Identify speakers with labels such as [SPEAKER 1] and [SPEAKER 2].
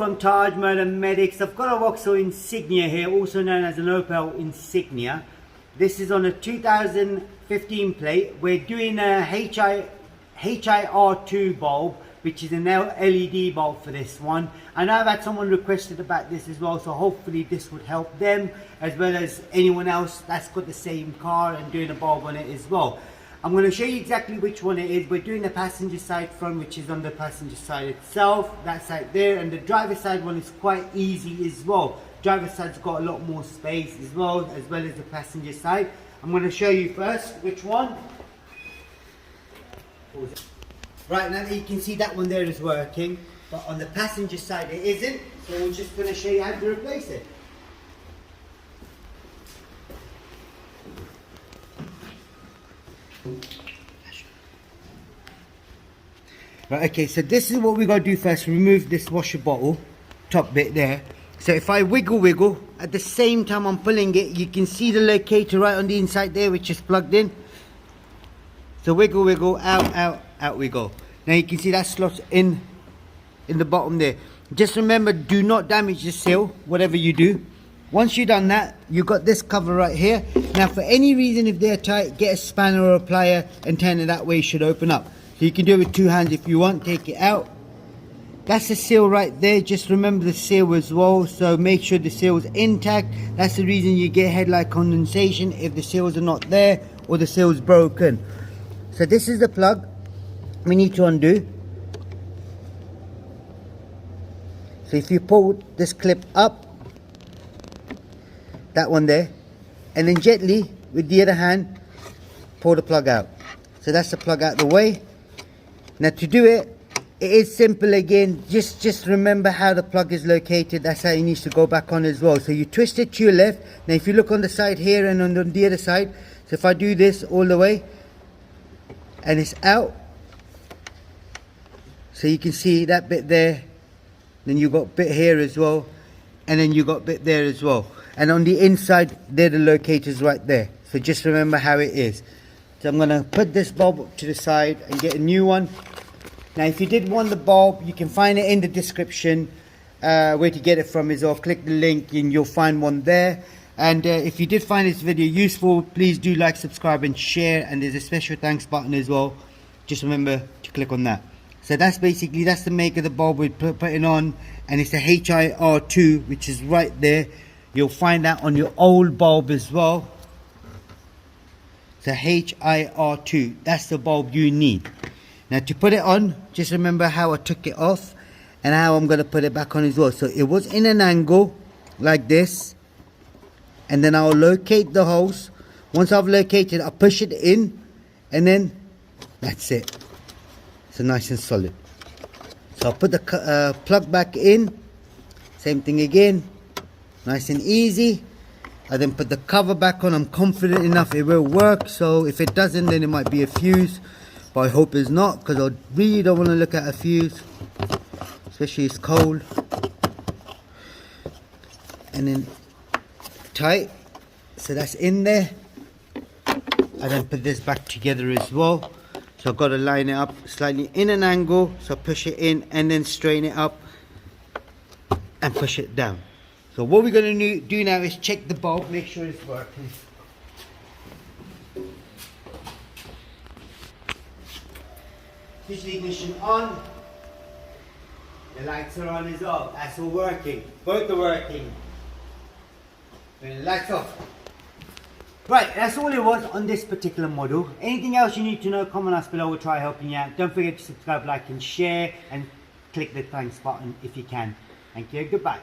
[SPEAKER 1] from Tajmotormedics. I've got a Vauxhall Insignia here, also known as an Opel Insignia. This is on a 2015 plate. We're doing a HIR2 bulb, which is an LED bulb for this one. And I've had someone requested about this as well, so hopefully this would help them as well as anyone else that's got the same car and doing a bulb on it as well. I'm going to show you exactly which one it is. We're doing the passenger side front, which is on the passenger side itself, that side there, and the driver side one is quite easy as well. Driver side's got a lot more space as well as the passenger side. I'm going to show you first which one. Right, now you can see that one there is working, but on the passenger side it isn't, so we're just going to show you how to replace it. Right, okay, so this is what we got to do first. Remove this washer bottle top bit there. So if I wiggle at the same time I'm pulling it, you can see the locator right on the inside there, which is plugged in. So wiggle, out we go. Now you can see that slots in the bottom there. Just remember, do not damage the seal, whatever you do. Once you've done that, you've got this cover right here. Now for any reason, if they're tight, get a spanner or a plier and turn it that way, it should open up. So you can do it with two hands if you want. Take it out. That's the seal right there. Just remember the seal as well, so make sure the seal is intact. That's the reason you get headlight condensation if the seals are not there or the seal is broken. So this is the plug we need to undo. So if you pull this clip up, that one there, and then gently with the other hand pull the plug out. So that's the plug out the way. Now to do it, it is simple again. Just remember how the plug is located. That's how it needs to go back on as well. So you twist it to your left. Now if you look on the side here and on the other side, so if I do this all the way and it's out, so you can see that bit there, then you got bit here as well, and then you got bit there as well, and on the inside there the locators right there. So just remember how it is. So I'm going to put this bulb up to the side and get a new one. Now if you did want the bulb, you can find it in the description where to get it from is, or click the link and you'll find one there. And if you did find this video useful, please do like, subscribe and share, and there's a special thanks button as well. Just remember to click on that. So that's the make of the bulb we're putting on, and it's the HIR2, which is right there. You'll find that on your old bulb as well. So HIR2, that's the bulb you need. Now to put it on, just remember how I took it off and how I'm going to put it back on as well. So it was in an angle like this, and then I'll locate the holes. Once I've located, I'll push it in, and then that's it. So nice and solid. So I'll put the plug back in, same thing again, nice and easy. I then put the cover back on. I'm confident enough it will work, so if it doesn't, then it might be a fuse, but I hope it's not, because I really don't want to look at a fuse, especially it's cold. And then tight, so that's in there. I then put this back together as well, so I've got to line it up slightly in an angle, so push it in and then straighten it up and push it down. So what we're going to do now is check the bulb, make sure it's working. Push the ignition on. The lights are on as well. That's all working. Both are working. Turn the lights off. Right, that's all it was on this particular model. Anything else you need to know, comment us below. We'll try helping you out. Don't forget to subscribe, like and share, and click the thanks button if you can. Thank you. Goodbye.